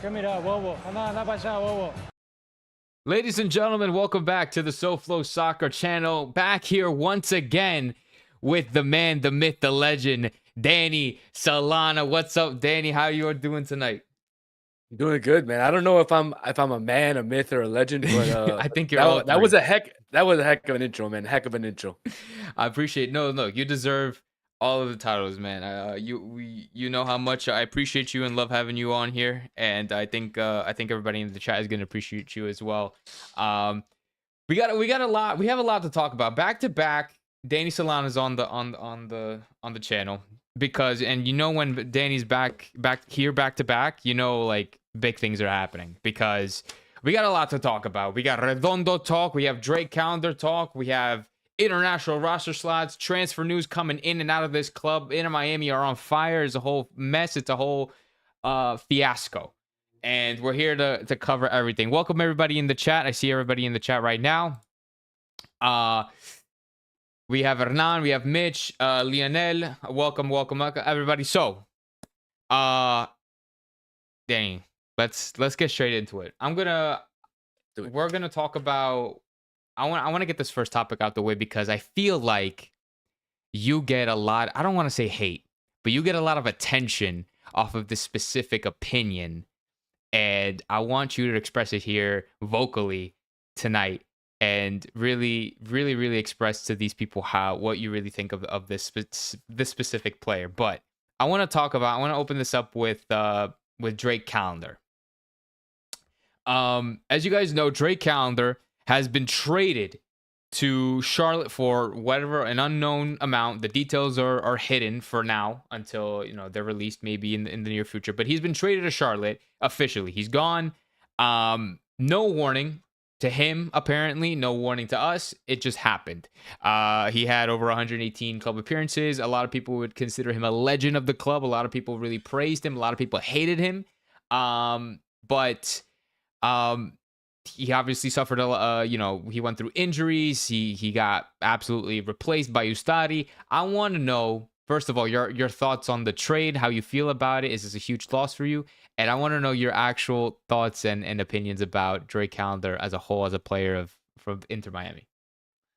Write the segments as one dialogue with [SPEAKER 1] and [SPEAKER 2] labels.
[SPEAKER 1] mira, bobo. Anda para allá, bobo.
[SPEAKER 2] Ladies and gentlemen, welcome back to the SoFlo Soccer channel. Back here once again with the man, the myth, the legend, Danny Solana. What's up, Danny? How you doing tonight?
[SPEAKER 3] Doing good, man. I don't know if I'm a man, a myth, or a legend, but
[SPEAKER 2] I think you're all
[SPEAKER 3] that was
[SPEAKER 2] three.
[SPEAKER 3] a heck of an intro, man. Heck of an intro.
[SPEAKER 2] I appreciate. No, you deserve all of the titles, man. You know how much I appreciate you and love having you on here, and I think everybody in the chat is gonna appreciate you as well. We got a lot. We have a lot to talk about. Back to back, Danny Solana's on the channel because, and you know, when Danny's back here back to back, you know, like big things are happening because we got a lot to talk about. We got Redondo talk. We have Drake calendar talk. We have international roster slots, transfer news coming in and out of this club. Inter Miami are on fire. It's a whole mess. It's a whole fiasco. And we're here to cover everything. Welcome everybody in the chat. I see everybody in the chat right now. We have Hernan, we have Mitch, Lionel. Welcome everybody. So, Danny, let's get straight into it. We're gonna talk about. I want to get this first topic out the way because I feel like you get a lot. I don't want to say hate, but you get a lot of attention off of this specific opinion. And I want you to express it here vocally tonight and really express to these people what you really think of this specific player. But I want to open this up with Drake calendar. As you guys know, Drake calendar has been traded to Charlotte for whatever, an unknown amount. The details are hidden for now until, you know, they're released maybe in the near future. But he's been traded to Charlotte officially. He's gone. No warning to him, apparently. No warning to us. It just happened. He had over 118 club appearances. A lot of people would consider him a legend of the club. A lot of people really praised him. A lot of people hated him. But he obviously suffered he went through injuries. He got absolutely replaced by Ustadi. I want to know, first of all, your thoughts on the trade, how you feel about it. Is this a huge loss for you? And I want to know your actual thoughts and opinions about Drake calendar as a whole, as a player from Inter Miami.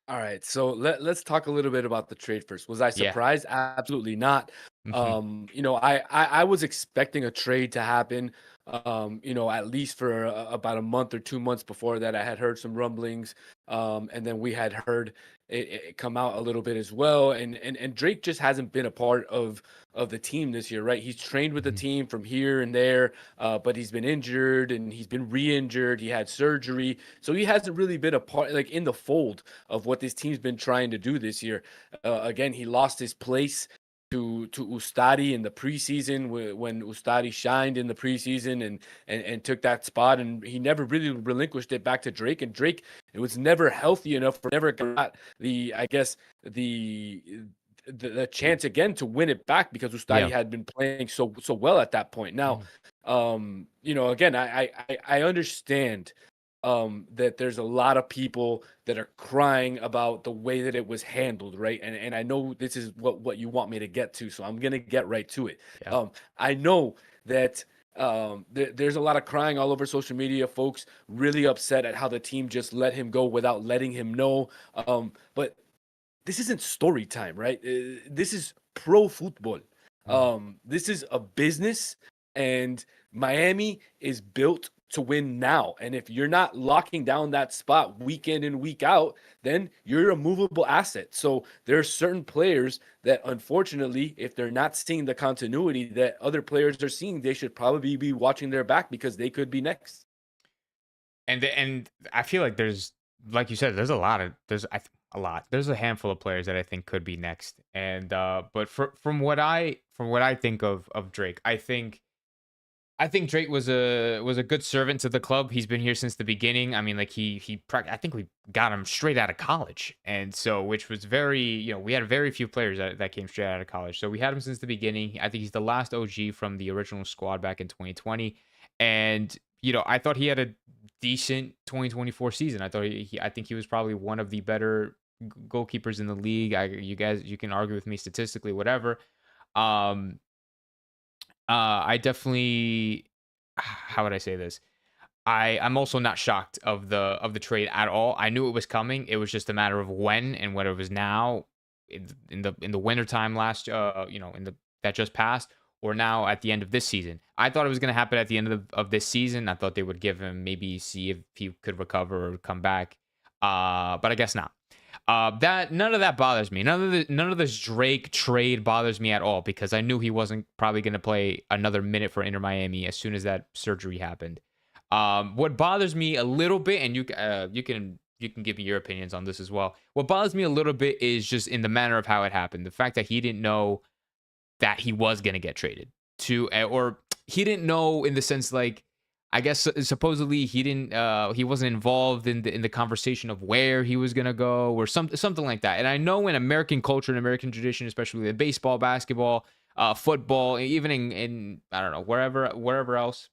[SPEAKER 3] All right, so let's talk a little bit about the trade first. Was I surprised? Yeah. Absolutely not.
[SPEAKER 2] Mm-hmm.
[SPEAKER 3] I was expecting a trade to happen. At least for about a month or 2 months before that, I had heard some rumblings, and then we had heard it come out a little bit as well. And Drake just hasn't been a part of the team this year, right? He's trained with the team from here and there, but he's been injured and he's been re-injured. He had surgery, so he hasn't really been a part, like, in the fold of what this team's been trying to do this year. Again, he lost his place to Ustadi in the preseason when Ustadi shined in the preseason and took that spot, and he never really relinquished it back to Drake. And Drake, it was never healthy enough, or never got the chance again to win it back because Ustadi had been playing so well at that point. Now, again, I understand that there's a lot of people that are crying about the way that it was handled, right? And I know this is what you want me to get to, so I'm gonna get right to it.
[SPEAKER 2] Yeah.
[SPEAKER 3] I know that there's a lot of crying all over social media, folks really upset at how the team just let him go without letting him know. But this isn't story time, right? This is pro football. This is a business, and Miami is built to win now. And if you're not locking down that spot week in and week out, then you're a movable asset. So there are certain players that, unfortunately, if they're not seeing the continuity that other players are seeing, they should probably be watching their back because they could be next.
[SPEAKER 2] And I feel like there's, like you said, there's a handful of players that I think could be next. And but from what I think of Drake, I think Drake was a good servant to the club. He's been here since the beginning. I mean, like I think we got him straight out of college, and so, which was very, we had very few players that came straight out of college. So we had him since the beginning. I think he's the last OG from the original squad back in 2020, and I thought he had a decent 2024 season. I think he was probably one of the better goalkeepers in the league. You can argue with me statistically, whatever. I definitely how would I say this? I'm also not shocked of the trade at all. I knew it was coming. It was just a matter of when, and whether it was now in the winter time last in the that just passed, or now at the end of this season. I thought it was going to happen at the end of this season. I thought they would give him, maybe see if he could recover or come back. But I guess not. That none of that bothers me. None of this Drake trade bothers me at all, because I knew he wasn't probably going to play another minute for Inter Miami as soon as that surgery happened. What bothers me a little bit, and you can give me your opinions on this as well. What bothers me a little bit is just in the manner of how it happened. The fact that he didn't know that he was going to get traded to, or he didn't know in the sense, like, I guess supposedly he wasn't involved in the conversation of where he was going to go, or something like that. And I know in American culture and American tradition, especially in baseball, basketball, football, even in I don't know, wherever else,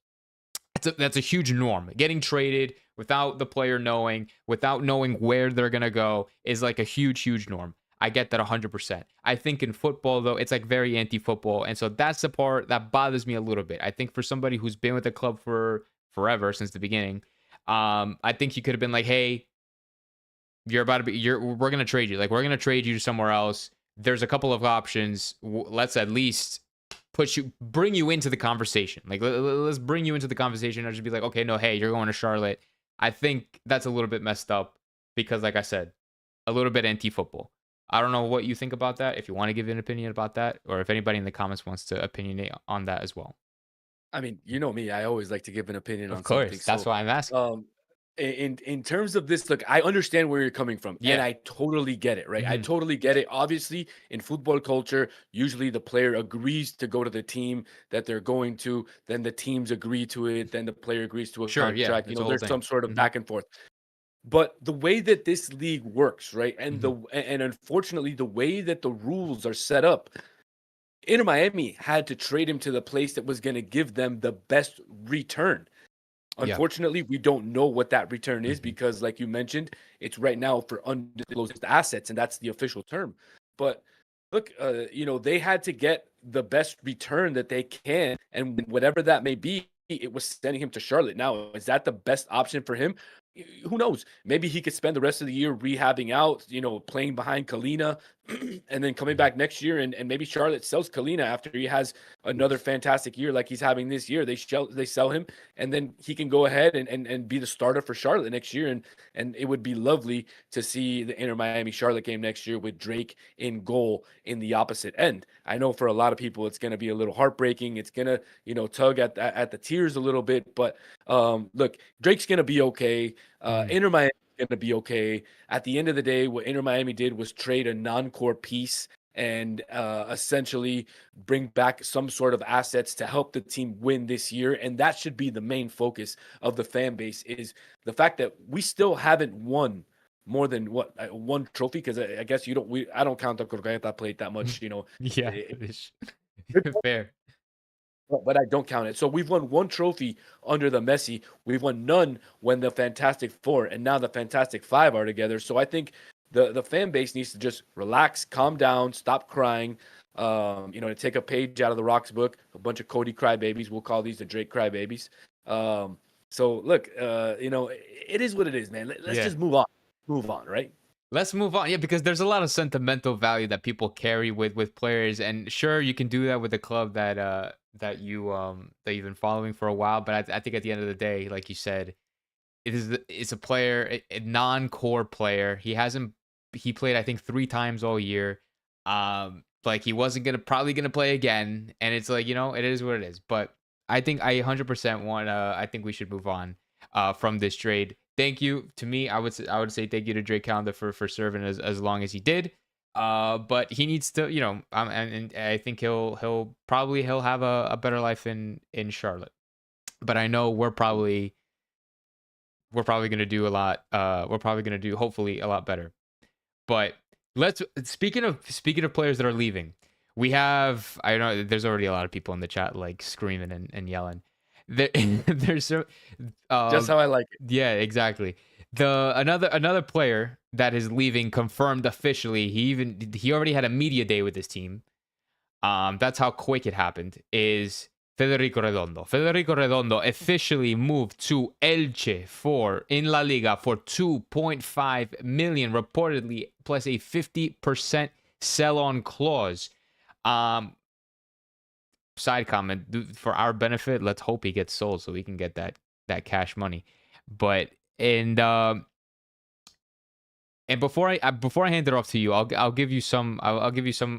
[SPEAKER 2] that's a huge norm. Getting traded without the player knowing, without knowing where they're gonna go, is like a huge norm. I get that 100%. I think in football, though, it's like very anti-football, and so that's the part that bothers me a little bit. I think for somebody who's been with the club for forever, since the beginning, I think he could have been like, "Hey, we're gonna trade you. Like, we're gonna trade you to somewhere else. There's a couple of options. Let's at least bring you into the conversation. Like, let's bring you into the conversation." Or just be like, "Okay, no, hey, you're going to Charlotte." I think that's a little bit messed up, because, like I said, a little bit anti-football. I don't know what you think about that, if you want to give an opinion about that, or if anybody in the comments wants to opinionate on that as well.
[SPEAKER 3] I mean, you know me, I always like to give an opinion
[SPEAKER 2] Of
[SPEAKER 3] on something.
[SPEAKER 2] course, that's
[SPEAKER 3] So,
[SPEAKER 2] why I'm asking.
[SPEAKER 3] um, in terms of this, look, I understand where you're coming from, and
[SPEAKER 2] Yeah.
[SPEAKER 3] I totally get it, right? I
[SPEAKER 2] Hmm.
[SPEAKER 3] totally get it. Obviously, in football culture, usually the player agrees to go to the team that they're going to, then the teams agree to it, then the player agrees to a
[SPEAKER 2] Sure. Yeah,
[SPEAKER 3] contract. You
[SPEAKER 2] it's
[SPEAKER 3] know,
[SPEAKER 2] a whole
[SPEAKER 3] there's
[SPEAKER 2] thing.
[SPEAKER 3] some sort of
[SPEAKER 2] Hmm.
[SPEAKER 3] back and forth. But the way that this league works, right?
[SPEAKER 2] Hmm.
[SPEAKER 3] And unfortunately, the way that the rules are set up, Inter Miami had to trade him to the place that was going to give them the best return.
[SPEAKER 2] Yeah.
[SPEAKER 3] Unfortunately, we don't know what that return is,
[SPEAKER 2] Hmm.
[SPEAKER 3] because, like you mentioned, it's right now for undisclosed assets, and that's the official term. But look, they had to get the best return that they can, and whatever that may be, it was sending him to Charlotte. Now, is that the best option for him? Who knows? Maybe he could spend the rest of the year rehabbing out, playing behind Kalina, and then coming back next year, and maybe Charlotte sells Kalina after he has another fantastic year like he's having this year. They sell him, and then he can go ahead and be the starter for Charlotte next year. And it would be lovely to see the Inter Miami Charlotte game next year with Drake in goal in the opposite end. I know for a lot of people it's going to be a little heartbreaking. It's going to, tug at the tears a little bit. But look, Drake's going to be okay.
[SPEAKER 2] Hmm.
[SPEAKER 3] Inter Miami going to be okay. At the end of the day, what Inter Miami did was trade a non-core piece and essentially bring back some sort of assets to help the team win this year. And that should be the main focus of the fan base, is the fact that we still haven't won more than one trophy, because I guess I don't count the Corgata plate that much,
[SPEAKER 2] Yeah.
[SPEAKER 3] it-
[SPEAKER 2] Fair.
[SPEAKER 3] but I don't count it. So we've won one trophy under the Messi. We've won none when the Fantastic Four and now the Fantastic Five are together. So I think the fan base needs to just relax, calm down, stop crying. To take a page out of the Rock's book, a bunch of Cody crybabies. We'll call these the Drake crybabies. So look, it is what it is, man. Let's
[SPEAKER 2] Yeah.
[SPEAKER 3] just move on. Move on, right?
[SPEAKER 2] Let's move on. Yeah, because there's a lot of sentimental value that people carry with players, and sure, you can do that with a club that you've been following for a while. But I think at the end of the day, like you said, it's a player, a non-core player. He played, I think, 3 times all year. Like, he wasn't probably gonna play again, and it's like, it is what it is. But I think I 100% I think we should move on from this trade. Thank you. To me, I would say thank you to Drake Calendar for serving as long as he did. But he needs to, and I think he'll have a better life in Charlotte. But I know we're probably going to do a lot. We're probably going to do, hopefully, a lot better. But speaking of players that are leaving, we have, I know there's already a lot of people in the chat like screaming and yelling. There's so
[SPEAKER 3] Just how I like it.
[SPEAKER 2] yeah, exactly. Another player that is leaving, confirmed officially. He already had a media day with his team. That's how quick it happened. Is Federico Redondo. Federico Redondo officially moved to Elche in La Liga for 2.5 million, reportedly, plus a 50% sell-on clause. Side comment, for our benefit, let's hope he gets sold so we can get that cash money. But and before I hand it off to you, I'll give you a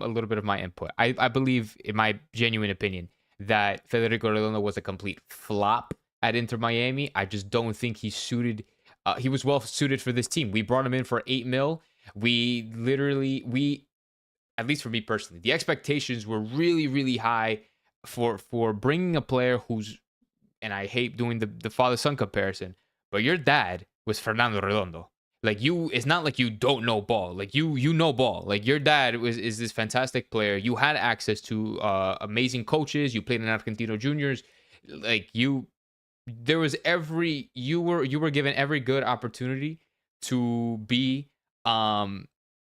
[SPEAKER 2] little bit of my input. I believe, in my genuine opinion, that Federico Redondo was a complete flop at Inter Miami. I just don't think he's suited. He was well suited for this team. We brought him in for 8 mil. We at least for me personally, the expectations were really, really high for bringing a player who's, and I hate doing the father-son comparison, but your dad was Fernando Redondo. Like, it's not like you don't know ball. Like, you know ball. Like, your dad is this fantastic player. You had access to amazing coaches. You played in Argentino Juniors. Like, you were given every good opportunity to be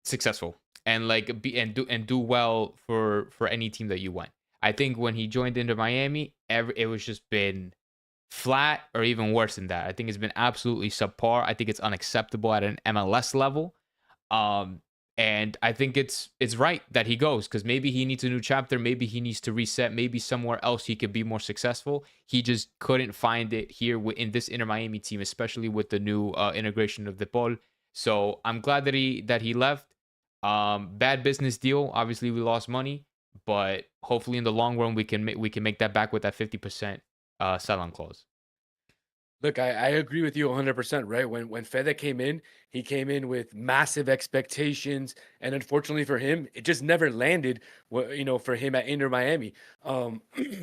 [SPEAKER 2] successful and do well for any team that you went. I think when he joined into Miami, it was just been flat or even worse than that. I think it's been absolutely subpar. I think it's unacceptable at an MLS level. And I think it's right that he goes, because maybe he needs a new chapter. Maybe he needs to reset. Maybe somewhere else he could be more successful. He just couldn't find it here in this Inter Miami team, especially with the new integration of De Paul. So I'm glad that he left. Bad business deal. Obviously, we lost money, but hopefully in the long run we can make that back with that 50% sell-on clause.
[SPEAKER 3] Look, I agree with you 100%, right? When Fede came in, he came in with massive expectations, and unfortunately for him, it just never landed. For him at Inter Miami.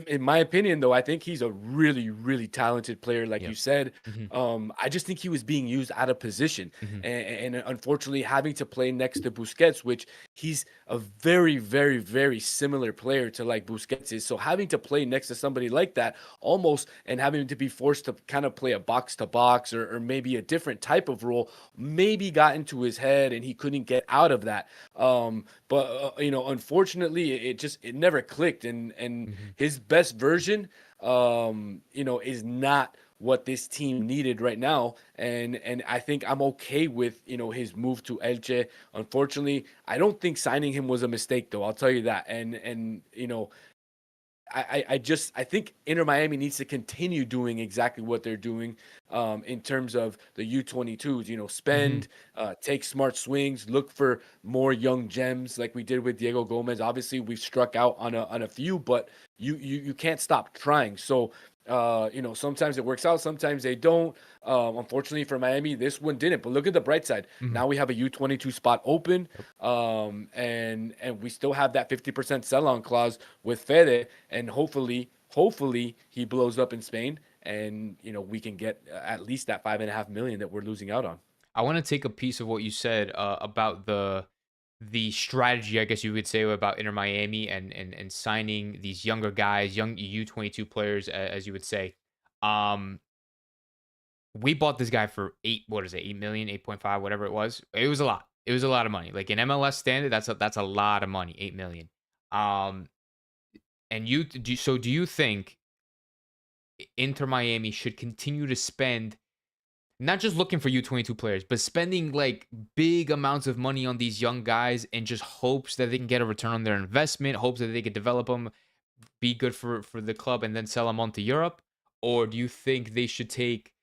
[SPEAKER 3] In my opinion, though, I think he's a really, really talented player, like you said. I just think he was being used out of position, and unfortunately having to play next to Busquets, which he's a very, very, very similar player to like Busquets is. So having to play next to somebody like that, almost, and having to be forced to kind of play a box to box or maybe a different type of role, maybe got into his head and he couldn't get out of that. But unfortunately, it never clicked, and his best version, is not what this team needed right now. And I think I'm okay with, his move to Elche. Unfortunately, I don't think signing him was a mistake, though. I'll tell you that. And I think Inter Miami needs to continue doing exactly what they're doing in terms of the U22s. Spend, take smart swings, look for more young gems like we did with Diego Gomez. Obviously, we've struck out on a few, but you can't stop trying. So sometimes it works out, sometimes they don't. Unfortunately for Miami, this one didn't. But look at the bright side. Now we have a U22 spot open, and we still have that 50% sell-on clause with Fede, and hopefully he blows up in Spain, and we can get at least that 5.5 million that we're losing out on.
[SPEAKER 2] I want to take a piece of what you said about the strategy, I guess you would say, about Inter Miami and signing these younger guys, young U22 players, as you would say. We bought this guy for 8 million, 8.5, whatever it was. It was a lot. It was a lot of money. Like in MLS standard, that's a lot of money, 8 million. And do you think Inter Miami should continue to spend, not just looking for U22 players, but spending like big amounts of money on these young guys in just hopes that they can get a return on their investment, hopes that they could develop them, be good for the club, and then sell them on to Europe? Or do you think they should take,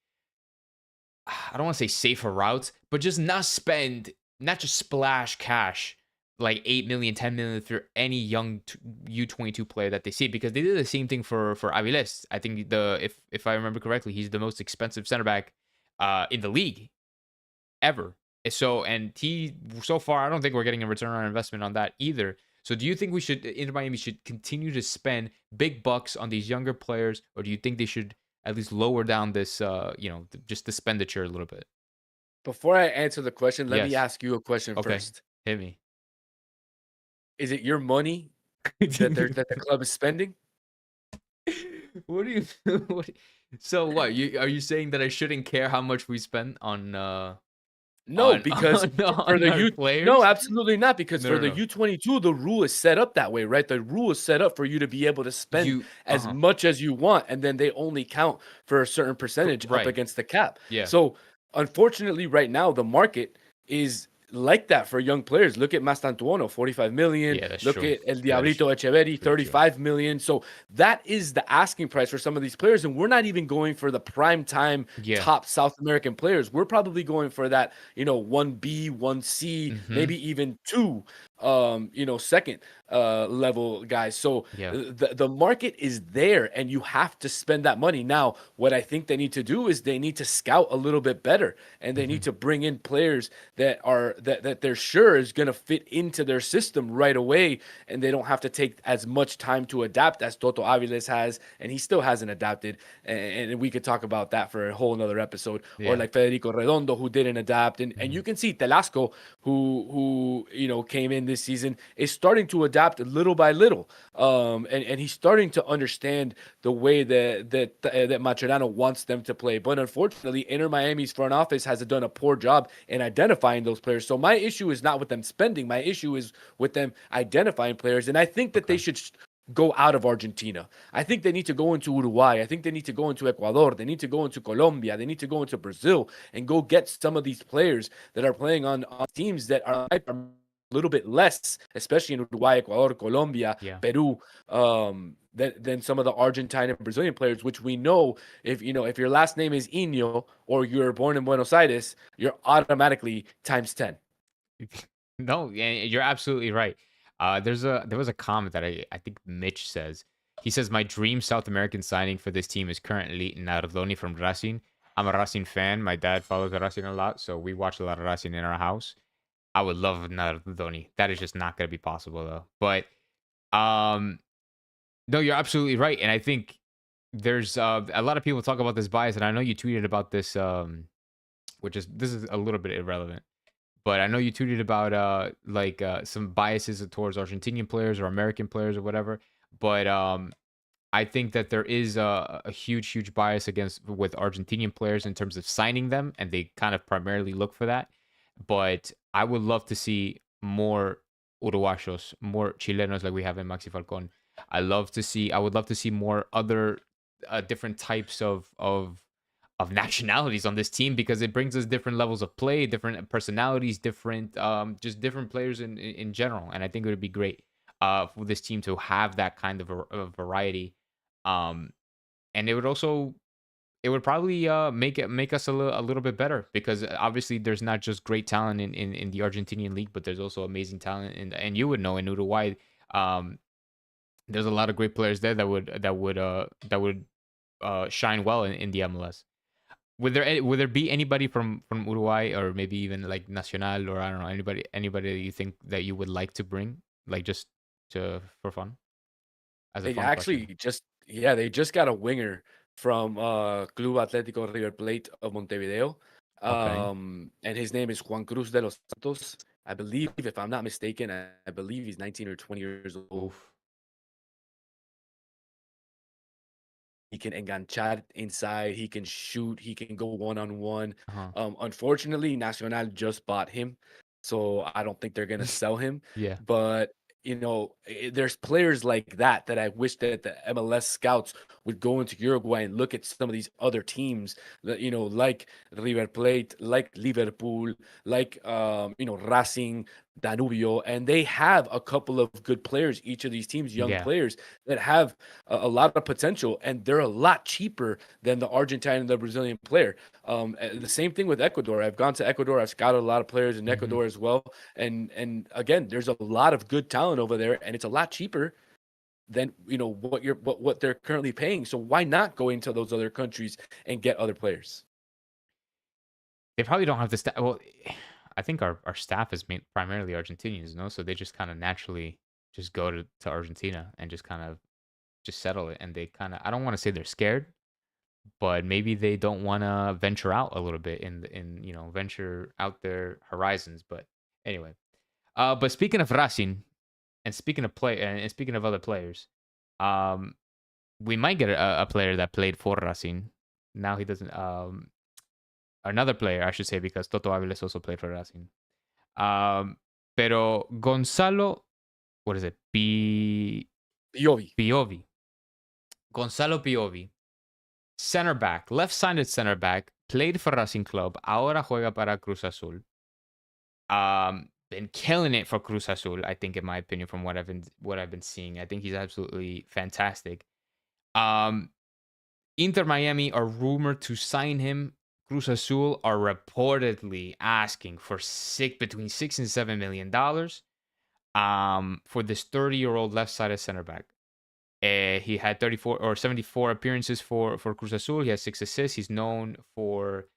[SPEAKER 2] I don't want to say safer routes, but just not just splash cash like 8 million, 10 million for any young U22 player that they see? Because they did the same thing for Aviles. I think if I remember correctly, he's the most expensive center back in the league ever. So far, I don't think we're getting a return on investment on that either. So do you think Inter Miami should continue to spend big bucks on these younger players, or do you think they should at least lower down this, just the expenditure a little bit?
[SPEAKER 3] Before I answer the question, let me
[SPEAKER 2] Yes.
[SPEAKER 3] ask you a question
[SPEAKER 2] Okay.
[SPEAKER 3] first.
[SPEAKER 2] Hit me.
[SPEAKER 3] Is it your money that the club is spending?
[SPEAKER 2] What do you? So what? Are you saying that I shouldn't care how much we spend on?
[SPEAKER 3] No, because for
[SPEAKER 2] on
[SPEAKER 3] the
[SPEAKER 2] our
[SPEAKER 3] U no,
[SPEAKER 2] players?
[SPEAKER 3] absolutely not, because
[SPEAKER 2] No,
[SPEAKER 3] for
[SPEAKER 2] no,
[SPEAKER 3] the
[SPEAKER 2] no.
[SPEAKER 3] U22, the rule is set up that way, right? The rule is set up for you to be able to spend
[SPEAKER 2] You
[SPEAKER 3] as much as you want, and then they only count for a certain percentage up
[SPEAKER 2] right.
[SPEAKER 3] against the cap.
[SPEAKER 2] Yeah.
[SPEAKER 3] So, unfortunately, right now, the market is like that for young players. Look at Mastantuono, 45 million.
[SPEAKER 2] Yeah, that's
[SPEAKER 3] Look
[SPEAKER 2] true.
[SPEAKER 3] at El
[SPEAKER 2] That is
[SPEAKER 3] Diablito Echeverri,
[SPEAKER 2] very true.
[SPEAKER 3] 35 million. So that is the asking price for some of these players. And we're not even going for the prime time
[SPEAKER 2] Yeah.
[SPEAKER 3] top South American players. We're probably going for that, 1B, 1C,
[SPEAKER 2] Mhm.
[SPEAKER 3] maybe even 2, second level guys. So
[SPEAKER 2] Yeah.
[SPEAKER 3] the market is there and you have to spend that money. Now, what I think they need to do is they need to scout a little bit better, and they need
[SPEAKER 2] Mhm.
[SPEAKER 3] to bring in players that are that they're sure is going to fit into their system right away, and they don't have to take as much time to adapt as Toto Aviles has, and he still hasn't adapted. And we could talk about that for a whole nother episode. Or
[SPEAKER 2] Yeah.
[SPEAKER 3] like Federico Redondo, who didn't adapt, and
[SPEAKER 2] Mhm.
[SPEAKER 3] you can see Telasco, who came in this season, is starting to adapt little by little, and he's starting to understand the way that Macherano wants them to play. But unfortunately, Inter Miami's front office has done a poor job in identifying those players. So my issue is not with them spending. My issue is with them identifying players. And I think that they
[SPEAKER 2] Okay.
[SPEAKER 3] should go out of Argentina. I think they need to go into Uruguay. I think they need to go into Ecuador. They need to go into Colombia. They need to go into Brazil and go get some of these players that are playing on teams that are a little bit less, especially in Uruguay, Ecuador, Colombia,
[SPEAKER 2] Yeah.
[SPEAKER 3] Peru, than some of the Argentine and Brazilian players, which we know if your last name is Ino or you're born in Buenos Aires, you're automatically times 10.
[SPEAKER 2] No, yeah, you're absolutely right. There was a comment that I think Mitch says. He says my dream South American signing for this team is currently Nardoni from Racing. I'm a Racing fan. My dad follows Racing a lot, so we watch a lot of Racing in our house. I would love Nardoni. That is just not going to be possible though. But um, no, you're absolutely right, and I think there's a lot of people talk about this bias, and I know you tweeted about this, which is this is a little bit irrelevant. But I know you tweeted about some biases towards Argentinian players or American players or whatever. But I think that there is a huge, huge bias against with Argentinian players in terms of signing them, and they kind of primarily look for that. But I would love to see more Uruguayos, more Chilenos like we have in Maxi Falcon. I would love to see more other different types of nationalities on this team because it brings us different levels of play, different personalities, different just different players in general. And I think it would be great for this team to have that kind of a variety. Um, and it would probably make us a little bit better because obviously there's not just great talent in the Argentinian league, but there's also amazing talent and you would know in Uruguay. Um, there's a lot of great players there that would shine well in the MLS. Would there be anybody from Uruguay or maybe even like Nacional or I don't know anybody that you think that you would like to bring like just to for fun as a
[SPEAKER 3] They
[SPEAKER 2] fun
[SPEAKER 3] actually
[SPEAKER 2] question?
[SPEAKER 3] they just got a winger from Club Atlético River Plate of Montevideo.
[SPEAKER 2] Okay.
[SPEAKER 3] And his name is Juan Cruz de los Santos. I believe, if I'm not mistaken, I believe he's 19 or 20 years old.
[SPEAKER 2] Oof.
[SPEAKER 3] He can enganchar inside. He can shoot. He can go one-on-one.
[SPEAKER 2] Uh-huh.
[SPEAKER 3] Unfortunately, Nacional just bought him, so I don't think they're gonna sell him.
[SPEAKER 2] Yeah.
[SPEAKER 3] But there's players like that I wish that the MLS scouts would go into Uruguay and look at some of these other teams that like River Plate, like Liverpool, like Racing, Danubio, and they have a couple of good players. Each of these teams, young
[SPEAKER 2] Yeah.
[SPEAKER 3] players that have a lot of potential, and they're a lot cheaper than the Argentine and the Brazilian player. The same thing with Ecuador. I've gone to Ecuador. I've scouted a lot of players in
[SPEAKER 2] Hmm.
[SPEAKER 3] Ecuador as well, and again, there's a lot of good talent over there, and it's a lot cheaper than what they're currently paying. So why not go into those other countries and get other players?
[SPEAKER 2] They probably don't have the staff. Well, I think our staff is primarily Argentinians, no? So they just kind of naturally just go to Argentina and just kind of just settle it. And they kind of I don't want to say they're scared, but maybe they don't want to venture out a little bit in venture out their horizons. But anyway, but speaking of Racing and speaking of other players, um, we might get a player that played for Racing. Now he doesn't. another player, I should say, because Toto Aviles also played for Racing. Pero Gonzalo, what is it?
[SPEAKER 3] Piovi.
[SPEAKER 2] Piovi. Gonzalo Piovi, center back, left-sided center back, played for Racing Club, ahora juega para Cruz Azul. Been killing it for Cruz Azul, I think, in my opinion, from what I've been seeing. I think he's absolutely fantastic. Inter Miami are rumored to sign him. Cruz Azul are reportedly asking for between $6 and $7 million for this 30-year-old left-sided center back. He had 34 or 74 appearances for Cruz Azul. He has 6 assists. He's known for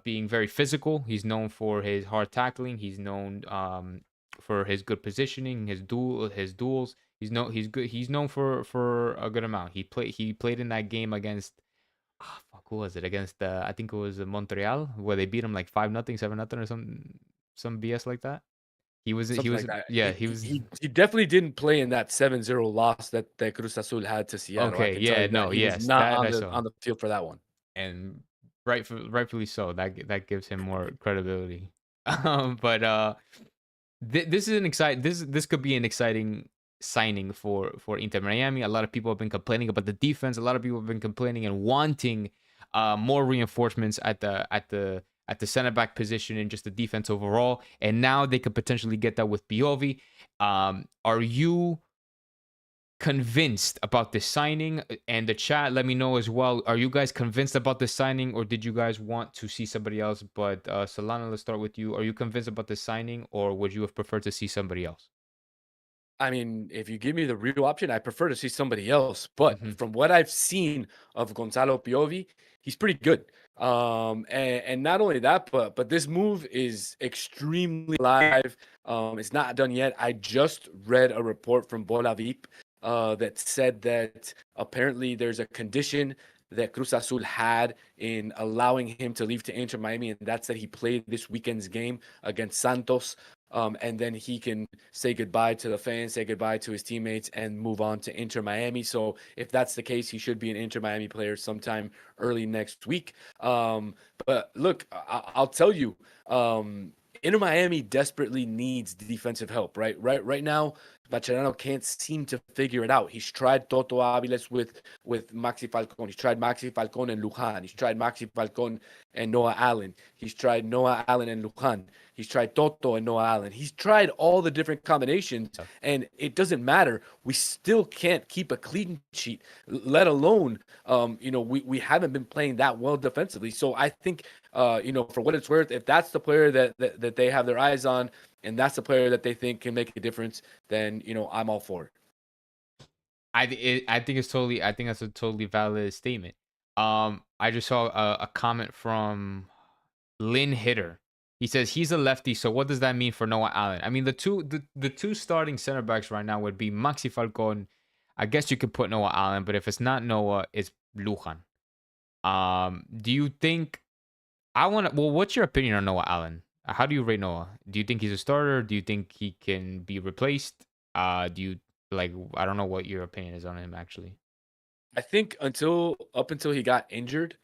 [SPEAKER 2] being very physical. He's known for his hard tackling. He's known for his good positioning, his duels. He's good. He's known for a good amount. He played in that game against who was it? Against I think it was Montreal, where they beat him like 5-0, 7-0 or some BS like that. He was
[SPEAKER 3] Like that.
[SPEAKER 2] yeah, he was
[SPEAKER 3] he definitely didn't play in that 7-0 loss that Cruz Azul had to Seattle. I
[SPEAKER 2] okay,
[SPEAKER 3] can tell
[SPEAKER 2] yeah,
[SPEAKER 3] you that
[SPEAKER 2] no,
[SPEAKER 3] he was
[SPEAKER 2] yes,
[SPEAKER 3] not
[SPEAKER 2] that I saw.
[SPEAKER 3] on the field for that one.
[SPEAKER 2] And rightfully so. That gives him more credibility. But this is an exciting. This could be an exciting signing for Inter Miami. A lot of people have been complaining about the defense. A lot of people have been complaining and wanting more reinforcements at the center back position and just the defense overall. And now they could potentially get that with Piovi. Are you convinced about this signing? And the chat, let me know as well. Are you guys convinced about this signing, or did you guys want to see somebody else? But Solana, let's start with you. Are you convinced about this signing, or would you have preferred to see somebody else?
[SPEAKER 3] I mean, if you give me the real option, I prefer to see somebody else. But
[SPEAKER 2] Mm-hmm.
[SPEAKER 3] from what I've seen of Gonzalo Piovi, he's pretty good. And not only that, but this move is extremely live. It's not done yet. I just read a report from Bola VIP that said that apparently there's a condition that Cruz Azul had in allowing him to leave to Inter Miami, and that's that he played this weekend's game against Santos. And then he can say goodbye to the fans, say goodbye to his teammates, and move on to Inter Miami. So if that's the case, he should be an Inter Miami player sometime early next week. But look, I'll tell you, Inter Miami desperately needs defensive help. Right now, Mascherano can't seem to figure it out. He's tried Toto Aviles with Maxi Falcon. He's tried Maxi Falcon and Luhan. He's tried Maxi Falcon and Noah Allen. He's tried Noah Allen and Luhan. He's tried Toto and Noah Allen. He's tried all the different combinations, and it doesn't matter. We still can't keep a clean sheet, let alone, we haven't been playing that well defensively. So I think, for what it's worth, if that's the player that they have their eyes on, and that's the player that they think can make a difference, then, I'm all for it.
[SPEAKER 2] I think that's a totally valid statement. I just saw a comment from Lynn Hitter. He says he's a lefty, so what does that mean for Noah Allen? I mean, the two starting center backs right now would be Maxi Falcon. I guess you could put Noah Allen, but if it's not Noah, it's Luhan. Do you think what's your opinion on Noah Allen? How do you rate Noah? Do you think he's a starter? Do you think he can be replaced? Do you I don't know what your opinion is on him actually.
[SPEAKER 3] I think up until he got injured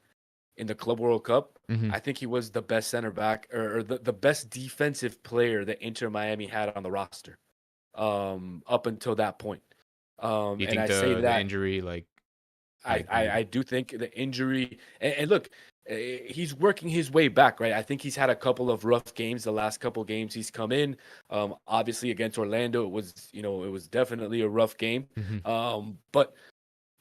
[SPEAKER 3] in the Club World Cup,
[SPEAKER 2] Mm-hmm.
[SPEAKER 3] I think he was the best center back or the best defensive player that Inter Miami had on the roster. Up until that point.
[SPEAKER 2] Do you
[SPEAKER 3] And
[SPEAKER 2] think
[SPEAKER 3] I say
[SPEAKER 2] the
[SPEAKER 3] that
[SPEAKER 2] injury
[SPEAKER 3] I do think the injury and look, he's working his way back, right? I think he's had a couple of rough games. The last couple games he's come in, obviously against Orlando, it was definitely a rough game.
[SPEAKER 2] Mm-hmm.
[SPEAKER 3] But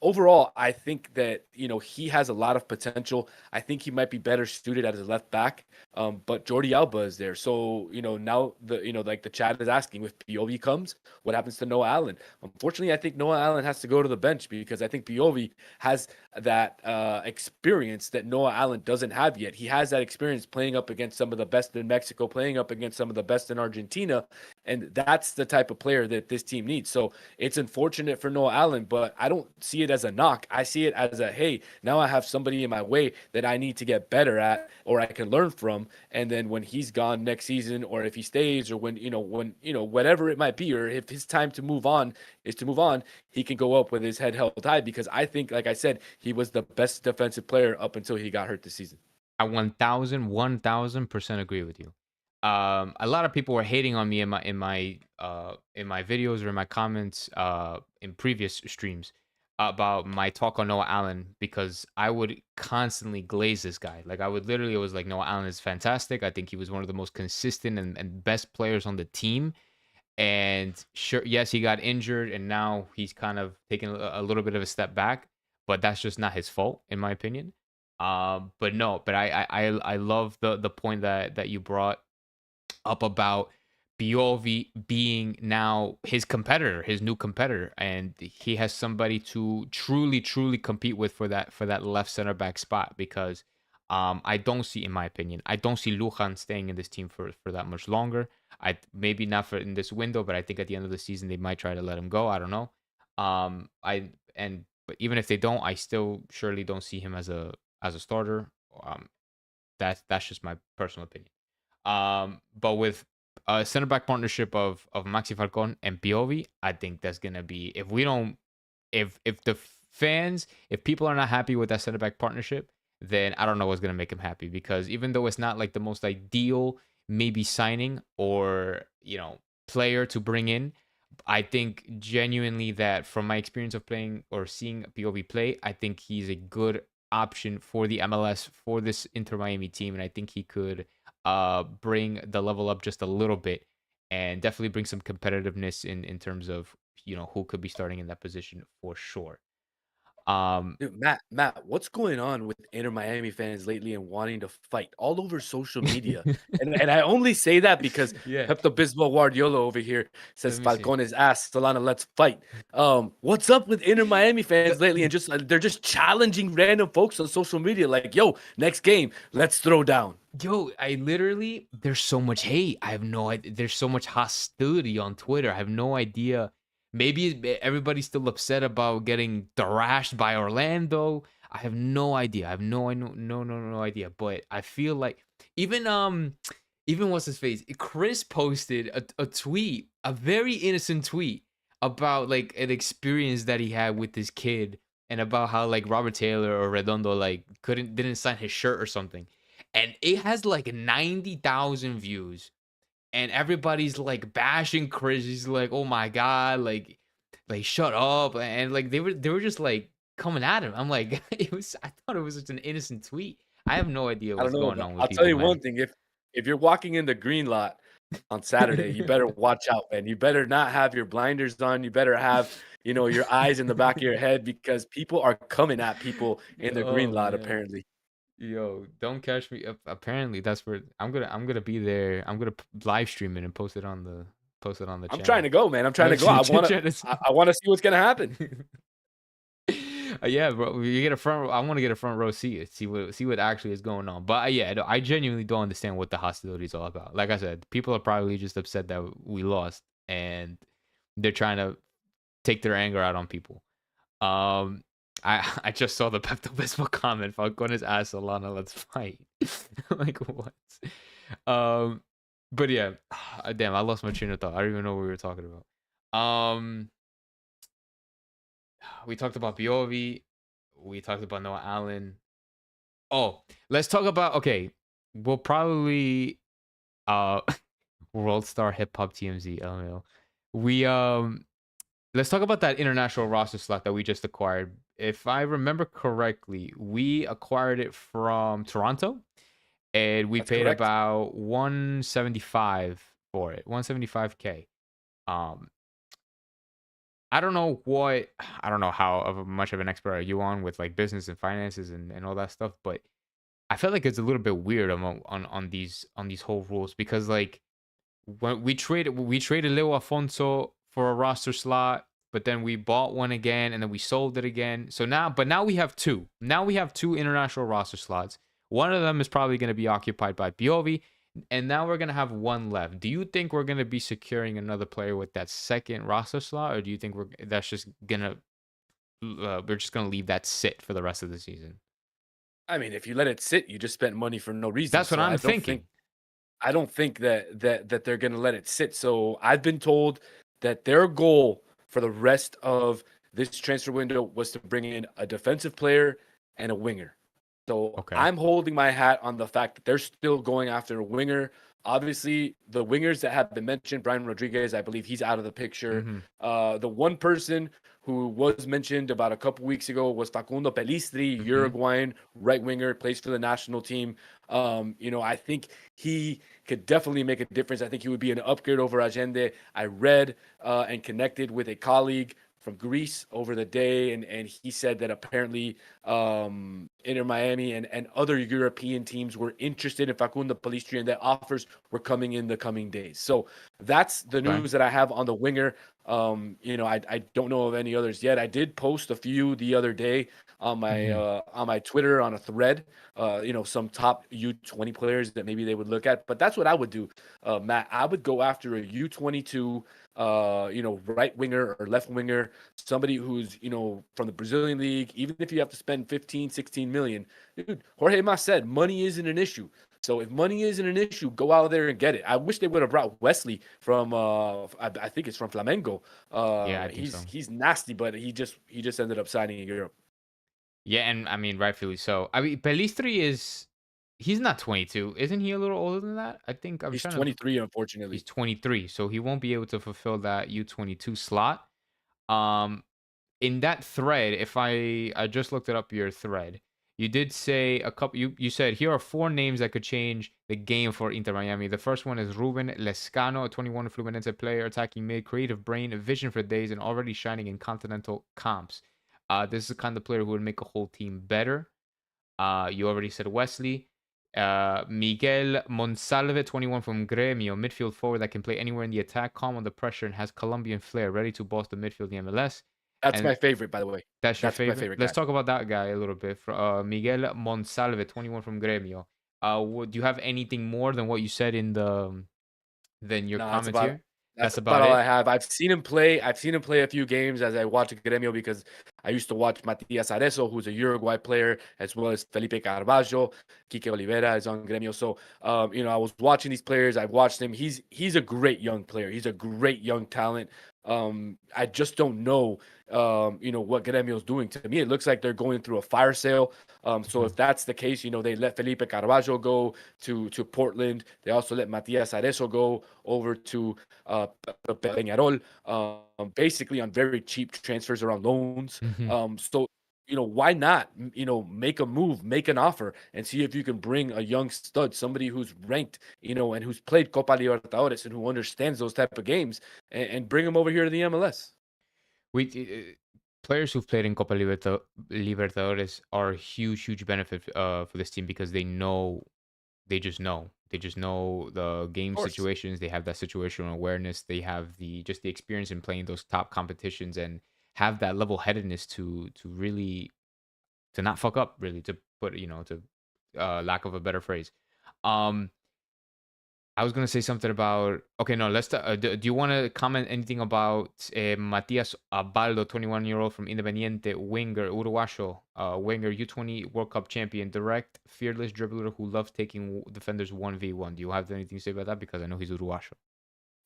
[SPEAKER 3] overall, I think that, he has a lot of potential. I think he might be better suited as a left back. But Jordi Alba is there. So, now the chat is asking, if Piovi comes, what happens to Noah Allen? Unfortunately, I think Noah Allen has to go to the bench because I think Piovi has that experience that Noah Allen doesn't have yet. He has that experience playing up against some of the best in Mexico, playing up against some of the best in Argentina. And that's the type of player that this team needs. So it's unfortunate for Noah Allen, but I don't see it as a knock. I see it as a, hey, now I have somebody in my way that I need to get better at or I can learn from. And then when he's gone next season, or if he stays, or when whatever it might be, or if his time to move on is to move on, he can go up with his head held high because I think, like I said, he was the best defensive player up until he got hurt this season.
[SPEAKER 2] I 1000% agree with you. A lot of people were hating on me in my videos or in my comments in previous streams about my talk on Noah Allen because I would constantly glaze this guy. Like I would literally, it was like Noah Allen is fantastic. I think he was one of the most consistent and best players on the team. And sure, yes, he got injured, and now he's kind of taking a little bit of a step back. But that's just not his fault, in my opinion. But no, but I love the point that you brought up about Biovi being now his competitor, his new competitor, and he has somebody to truly compete with for that left center back spot because I don't see, in my opinion, I don't see Luhan staying in this team for that much longer. I maybe not for in this window, but I think at the end of the season they might try to let him go. I don't know. But even if they don't, I still surely don't see him as a starter. That's just my personal opinion. But with a center back partnership of Maxi Falcon and Piovi, I think that's gonna be if we don't if the fans if people are not happy with that center back partnership, then I don't know what's gonna make them happy because even though it's not like the most ideal maybe signing or player to bring in, I think genuinely that from my experience of playing or seeing POV play, I think he's a good option for the MLS for this Inter Miami team, and I think he could bring the level up just a little bit and definitely bring some competitiveness in terms of who could be starting in that position for sure.
[SPEAKER 3] Dude, Matt, what's going on with Inter Miami fans lately and wanting to fight all over social media? And I only say that because
[SPEAKER 2] Yeah,
[SPEAKER 3] Pepto Bismol Guardiola over here
[SPEAKER 2] let
[SPEAKER 3] says
[SPEAKER 2] me see.
[SPEAKER 3] Falcon is ass, Solana, let's fight. What's up with Inter Miami fans
[SPEAKER 2] The-
[SPEAKER 3] lately? And just they're just challenging random folks on social media, like, yo, next game, let's throw down.
[SPEAKER 2] Yo, I literally there's so much hate. I have no idea. There's so much hostility on Twitter. I have no idea. Maybe everybody's still upset about getting thrashed by Orlando. I have no idea. I have no idea. But I feel like even what's his face? Chris posted a tweet, a very innocent tweet about like an experience that he had with his kid and about how like Robert Taylor or Redondo like didn't sign his shirt or something, and it has like 90,000 views, and everybody's like bashing Chris. He's like, "Oh my god, like shut up," and like they were just like coming at him. I'm like, I thought it was just an innocent tweet. I have no idea
[SPEAKER 3] I don't
[SPEAKER 2] what's
[SPEAKER 3] know,
[SPEAKER 2] going
[SPEAKER 3] but
[SPEAKER 2] on with
[SPEAKER 3] I'll tell
[SPEAKER 2] people,
[SPEAKER 3] you
[SPEAKER 2] man.
[SPEAKER 3] one thing, if you're walking in the green lot on Saturday, you better watch out, man. You better not have your blinders on. You better have, your eyes in the back of your head because people are coming at people in the green
[SPEAKER 2] Oh
[SPEAKER 3] lot,
[SPEAKER 2] man.
[SPEAKER 3] apparently.
[SPEAKER 2] Yo, don't catch me. Apparently, that's where I'm gonna be there. I'm gonna live stream it and post it on the
[SPEAKER 3] I'm trying
[SPEAKER 2] channel.
[SPEAKER 3] to go, man. I'm trying to
[SPEAKER 2] Live
[SPEAKER 3] go. I
[SPEAKER 2] stream
[SPEAKER 3] wanna
[SPEAKER 2] channel.
[SPEAKER 3] I wanna see what's gonna happen.
[SPEAKER 2] Yeah, bro. You get a front row. I want to get a front row seat. See what actually is going on. But yeah, I genuinely don't understand what the hostility is all about. Like I said, people are probably just upset that we lost, and they're trying to take their anger out on people. Um, I just saw the Pepto Bismol comment. Falcon is ass, Solana. Let's fight. Like what? Um, but yeah, damn, I lost my train of thought. I don't even know what we were talking about. We talked about Biovi. We talked about Noah Allen. Oh, let's talk about okay. We'll probably uh World Star Hip Hop TMZ LML. We let's talk about that international roster slot that we just acquired. If I remember correctly, we acquired it from Toronto and we
[SPEAKER 3] That's
[SPEAKER 2] paid
[SPEAKER 3] correct.
[SPEAKER 2] about 175 for it. 175K. Um I don't know I don't know how much of an expert are you on with like business and finances and all that stuff, but I feel like it's a little bit weird on these whole rules because like when we traded Leo Afonso for a roster slot, but then we bought one again and then we sold it again. So now we have two. Now we have two international roster slots. One of them is probably going to be occupied by Piovi, and now we're going to have one left. Do you think we're going to be securing another player with that second roster slot, or do you think we're just going to leave that sit for the rest of the season?
[SPEAKER 3] I mean, if you let it sit, you just spent money for no reason.
[SPEAKER 2] That's what
[SPEAKER 3] So
[SPEAKER 2] I'm
[SPEAKER 3] I don't think
[SPEAKER 2] thinking.
[SPEAKER 3] I don't think that they're gonna let it sit. So I've been told that their goal for the rest of this transfer window was to bring in a defensive player and a winger. So
[SPEAKER 2] Okay.
[SPEAKER 3] I'm holding my hat on the fact that they're still going after a winger. Obviously, the wingers that have been mentioned, Brian Rodriguez, I believe he's out of the picture.
[SPEAKER 2] Mm-hmm.
[SPEAKER 3] The one person who was mentioned about a couple weeks ago was Facundo Pelistri,
[SPEAKER 2] Mm-hmm.
[SPEAKER 3] Uruguayan right winger, plays for the national team. I think he could definitely make a difference. I think he would be an upgrade over Allende. I read and connected with a colleague from Greece over the day, and he said that apparently Inter Miami and other European teams were interested in Facundo Pellistri, and that offers were coming in the coming days. So that's the
[SPEAKER 2] Okay.
[SPEAKER 3] news that I have on the winger. I don't know of any others yet. I did post a few the other day
[SPEAKER 2] Mm-hmm.
[SPEAKER 3] on my Twitter on a thread. Some top U20 players that maybe they would look at. But that's what I would do, Matt. I would go after a U22 right winger or left winger, somebody who's, from the Brazilian league, even if you have to spend 15, 16 million. Dude, Jorge Mas said money isn't an issue. So if money isn't an issue, go out there and get it. I wish they would have brought Wesley from I think it's from Flamengo.
[SPEAKER 2] Yeah, I think so.
[SPEAKER 3] He's nasty, but he just ended up signing in Europe.
[SPEAKER 2] Yeah, and I mean, rightfully so. I mean, Pelistri he's not 22. Isn't he a little older than that? I think I'm
[SPEAKER 3] He's
[SPEAKER 2] trying to
[SPEAKER 3] 23,
[SPEAKER 2] he's
[SPEAKER 3] unfortunately.
[SPEAKER 2] 23, so he won't be able to fulfill that U22 slot. Um in that thread, if I just looked it up your thread, you did say a couple you said here are four names that could change the game for Inter Miami. The first one is Ruben Lescano, a 21 Fluminense player, attacking mid, creative brain, a vision for days, and already shining in continental comps. This is the kind of player who would make a whole team better. You already said Wesley. Miguel Monsalve, 21 from Gremio, midfield forward that can play anywhere in the attack, calm under pressure, and has Colombian flair, ready to boss the midfield in the MLS.
[SPEAKER 3] That's
[SPEAKER 2] And
[SPEAKER 3] my favorite, by the way.
[SPEAKER 2] that's your
[SPEAKER 3] That's my
[SPEAKER 2] favorite?
[SPEAKER 3] favorite
[SPEAKER 2] Let's
[SPEAKER 3] guy.
[SPEAKER 2] talk about that guy a little bit. Miguel Monsalve, 21 from Gremio. Do you have anything more than what you said in the than your
[SPEAKER 3] No,
[SPEAKER 2] comments here?
[SPEAKER 3] that's
[SPEAKER 2] That's
[SPEAKER 3] about
[SPEAKER 2] about
[SPEAKER 3] all I
[SPEAKER 2] it.
[SPEAKER 3] have. I've seen him play. I've seen him play a few games as I watch Gremio because I used to watch Matias Arezo, who's a Uruguay player, as well as Felipe Carvalho. Kike Olivera is on Gremio. So, I was watching these players. I've watched him. He's a great young player. He's a great young talent. I just don't know, what Gremio's doing. To me, it looks like they're going through a fire sale. So
[SPEAKER 2] Mhm.
[SPEAKER 3] if that's the case, they let Felipe Carvalho go to Portland. They also let Matias Arezo go over to Peñarol, basically on very cheap transfers or on loans.
[SPEAKER 2] Mhm.
[SPEAKER 3] So why not, make a move, make an offer, and see if you can bring a young stud, somebody who's ranked, and who's played Copa Libertadores and who understands those type of games, and bring him over here to the MLS.
[SPEAKER 2] We players who've played in Libertadores are a huge, huge benefit for this team because they just know. They just know the
[SPEAKER 3] Of
[SPEAKER 2] game
[SPEAKER 3] course.
[SPEAKER 2] situations. They have that situational awareness. They have the experience in playing those top competitions and have that level headedness to really to not fuck up. Really, to put to lack of a better phrase. Um, I was gonna say something about. Okay, no. Do you want to comment anything about Matias Abaldo, 21-year-old from Independiente, winger, Uruguayo, winger, U20 World Cup champion, direct, fearless dribbler who loves taking defenders 1v1. Do you have anything to say about that? Because I know he's Uruguayo.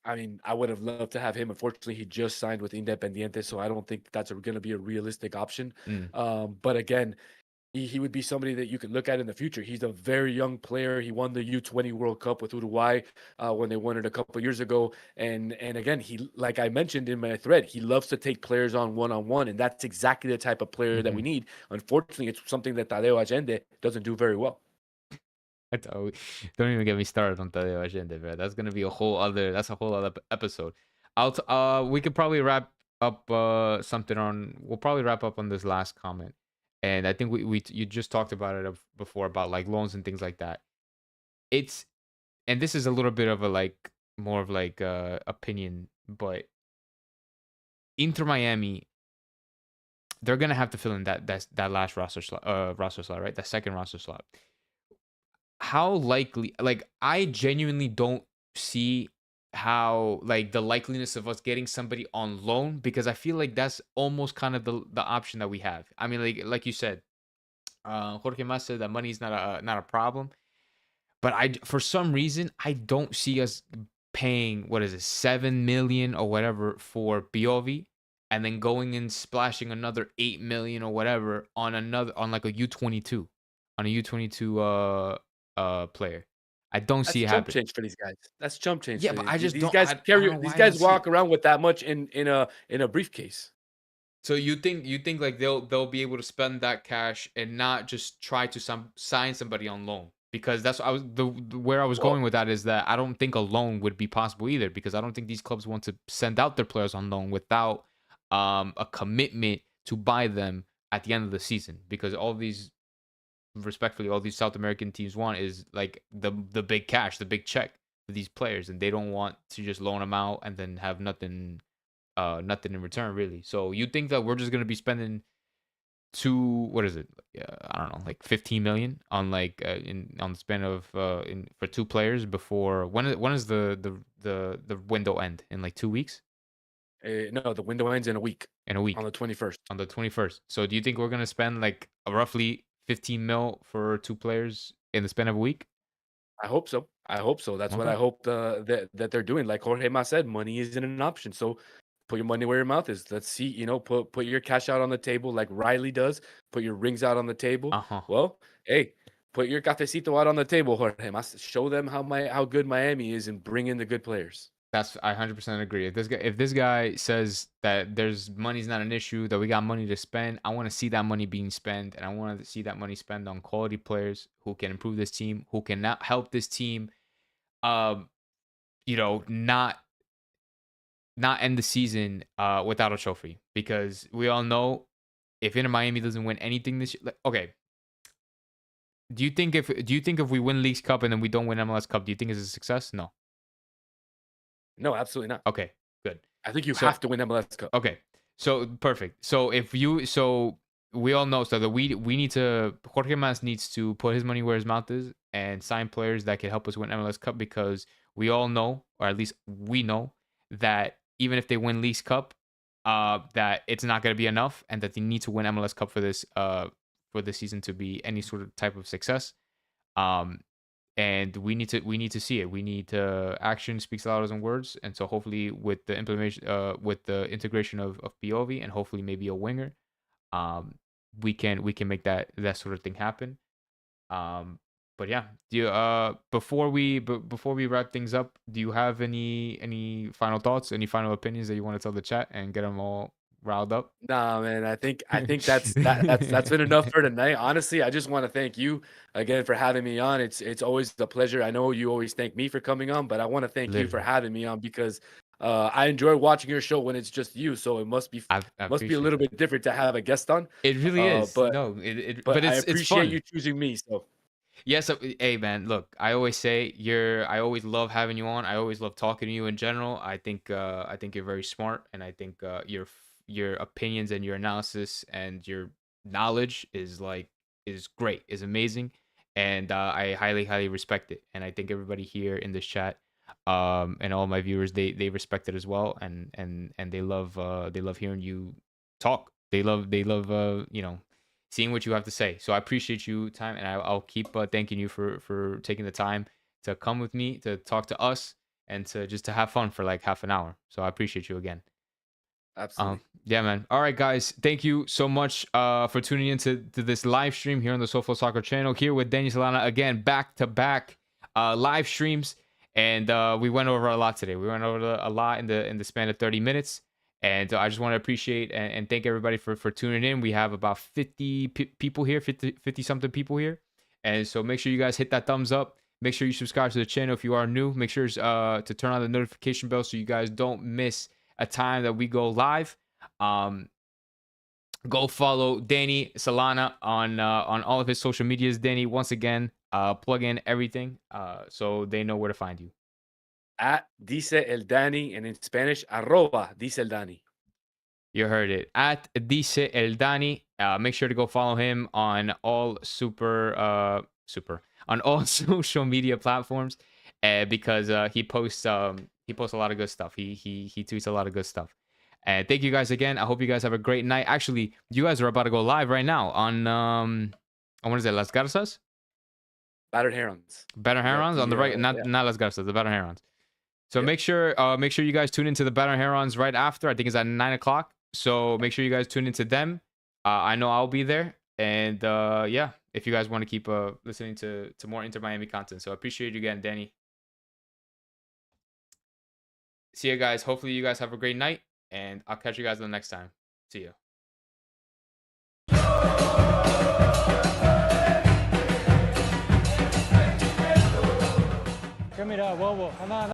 [SPEAKER 3] I mean, I would have loved to have him. Unfortunately, he just signed with Independiente, so I don't think that's going to be a realistic option.
[SPEAKER 2] Mm.
[SPEAKER 3] But again, he would be somebody that you could look at in the future. He's a very young player. He won the U20 World Cup with Uruguay when they won it a couple years ago. And again, he, like I mentioned in my thread, he loves to take players on one, and that's exactly the type of player that we
[SPEAKER 2] Hmm.
[SPEAKER 3] need. Unfortunately, it's something that Tadeo Allende doesn't do very well.
[SPEAKER 2] Don't even get me started on Tadeo Allende, bro. That's gonna be a whole other. That's a whole other episode. We could probably wrap up something on. We'll probably wrap up on this last comment, and I think we you just talked about it before about like loans and things like that. It's and this is a little bit of a like more of like opinion, but Inter Miami, they're gonna have to fill in that last roster slot, right? That second roster slot. How likely, like, I genuinely don't see how, like, the likeliness of us getting somebody on loan, because I feel like that's almost kind of the option that we have. I mean, like you said, Jorge Mas said that money is not a problem, but for some reason I don't see us paying, what is it, 7 million or whatever for Piovi, and then going and splashing another 8 million or whatever on like a U22. on a U22 player. I don't
[SPEAKER 3] That's
[SPEAKER 2] see it
[SPEAKER 3] chump
[SPEAKER 2] happen.
[SPEAKER 3] change for these guys. That's chump change
[SPEAKER 2] Yeah,
[SPEAKER 3] for
[SPEAKER 2] but
[SPEAKER 3] these.
[SPEAKER 2] I
[SPEAKER 3] These
[SPEAKER 2] just
[SPEAKER 3] these
[SPEAKER 2] don't.
[SPEAKER 3] guys
[SPEAKER 2] I don't
[SPEAKER 3] carry.
[SPEAKER 2] know
[SPEAKER 3] These
[SPEAKER 2] why I don't
[SPEAKER 3] guys
[SPEAKER 2] see it.
[SPEAKER 3] walk around with that much in a briefcase.
[SPEAKER 2] So you think like they'll be able to spend that cash and not just try to sign somebody on loan, because that's what I was where I was
[SPEAKER 3] Well,
[SPEAKER 2] going with that is that I don't think a loan would be possible either, because I don't think these clubs want to send out their players on loan without a commitment to buy them at the end of the season, because all these respectfully all these South American teams want is like the big cash, the big check for these players, and they don't want to just loan them out and then have nothing in return really. So you think that we're just gonna be spending what is it? I don't know, like 15 million on like in on the span of in for two players before when is the window end in like 2 weeks?
[SPEAKER 3] no, the window ends in a week
[SPEAKER 2] In a
[SPEAKER 3] on
[SPEAKER 2] week
[SPEAKER 3] the 21st.
[SPEAKER 2] on the 21st. So do you think we're gonna spend like roughly 15 mil for two players in the span of a week?
[SPEAKER 3] I hope so. I hope so. That's what
[SPEAKER 2] Okay.
[SPEAKER 3] I hope that they're doing. Like Jorge Mas said, money isn't an option. So put your money where your mouth is. Let's see, put your cash out on the table like Riley does. Put your rings out on the table.
[SPEAKER 2] Uh-huh.
[SPEAKER 3] Well, hey, put your cafecito out on the table, Jorge Mas. Show them how good Miami is and bring in the good players.
[SPEAKER 2] That's I 100% agree. If this guy says that there's money's not an issue, that we got money to spend, I want to see that money being spent, and I want to see that money spent on quality players who can improve this team, who can not help this team, um, not end the season without a trophy, because we all know if Inter Miami doesn't win anything this year, like, okay. Do you think if we win Leagues Cup and then we don't win MLS Cup, do you think it's a success? No.
[SPEAKER 3] No, absolutely not.
[SPEAKER 2] Okay, good.
[SPEAKER 3] I think you
[SPEAKER 2] So
[SPEAKER 3] have to win MLS Cup.
[SPEAKER 2] okay. So perfect. So we all know so that we need to Jorge Mas needs to put his money where his mouth is and sign players that can help us win MLS Cup, because we all know, or at least we know, that even if they win Leagues Cup, that it's not gonna be enough, and that they need to win MLS Cup for this season to be any sort of type of success. Um and we need to see it. We need action speaks louder than words, and so hopefully with the implementation, with the integration of Piovi, and hopefully maybe a winger, um, we can make that sort of thing happen. Um, but yeah, do you, before we wrap things up, do you have any final thoughts, any final opinions that you want to tell the chat and get them all riled up?
[SPEAKER 3] Nah, man. I think that's been enough for tonight. Honestly, I just want to thank you again for having me on. It's always a pleasure. I know you always thank me for coming on, but I want to thank you for
[SPEAKER 2] Literally,
[SPEAKER 3] having me on because I enjoy watching your show when it's just you. So it must be
[SPEAKER 2] I
[SPEAKER 3] must be a
[SPEAKER 2] appreciate
[SPEAKER 3] little
[SPEAKER 2] that.
[SPEAKER 3] bit different to have a guest on.
[SPEAKER 2] It really
[SPEAKER 3] Uh,
[SPEAKER 2] is.
[SPEAKER 3] but
[SPEAKER 2] No,
[SPEAKER 3] but
[SPEAKER 2] but
[SPEAKER 3] I
[SPEAKER 2] it's
[SPEAKER 3] appreciate
[SPEAKER 2] fun.
[SPEAKER 3] you choosing me. So
[SPEAKER 2] Yes, hey man, look, I always say I always love having you on. I always love talking to you in general. I think you're very smart, and I think your opinions and your analysis and your knowledge is great, is amazing, and I highly respect it. And I think everybody here in this chat, and all my viewers, they respect it as well, and they love hearing you talk. They love seeing what you have to say. So I appreciate you time, and I'll keep thanking you for taking the time to come with me to talk to us and to have fun for like half an hour. So I appreciate you again.
[SPEAKER 3] absolutely,
[SPEAKER 2] Yeah, man. All right, guys. Thank you so much for tuning into to this live stream here on the SoFlo Soccer channel. Here with Danny Solana again, back to back live streams, and we went over a lot today. We went over a lot in the span of 30 minutes. And I just want to appreciate and thank everybody for tuning in. We have about 50 people here, 50 something people here. And so make sure you guys hit that thumbs up. Make sure you subscribe to the channel if you are new. Make sure to turn on the notification bell so you guys don't miss a time that we go live. Um, Go follow Danny Solana on all of his social medias. Danny, once again, plug in everything so they know where to find you.
[SPEAKER 3] at Dice el Dani and in Spanish arroba Dice el Dani.
[SPEAKER 2] You heard it. At Dice El Dani. Make sure to go follow him on all on all social media platforms, because he posts a lot of good stuff. He tweets a lot of good stuff. And thank you guys again. I hope you guys have a great night. Actually, you guys are about to go live right now on what is it, Las Garzas?
[SPEAKER 3] Battered Herons.
[SPEAKER 2] Better Herons on the right,
[SPEAKER 3] Yeah.
[SPEAKER 2] not Las Garzas, the Better Herons. So
[SPEAKER 3] Yep.
[SPEAKER 2] make sure you guys tune into the Better Herons right after. I think it's at 9 o'clock. So make sure you guys tune into them. I know I'll be there. And yeah, if you guys want to keep listening to more Inter Miami content. So I appreciate you again, Danny. See you guys. Hopefully you guys have a great night, and I'll catch you guys the next time. See ya.
[SPEAKER 1] ¿Qué mira, bobo? Anda,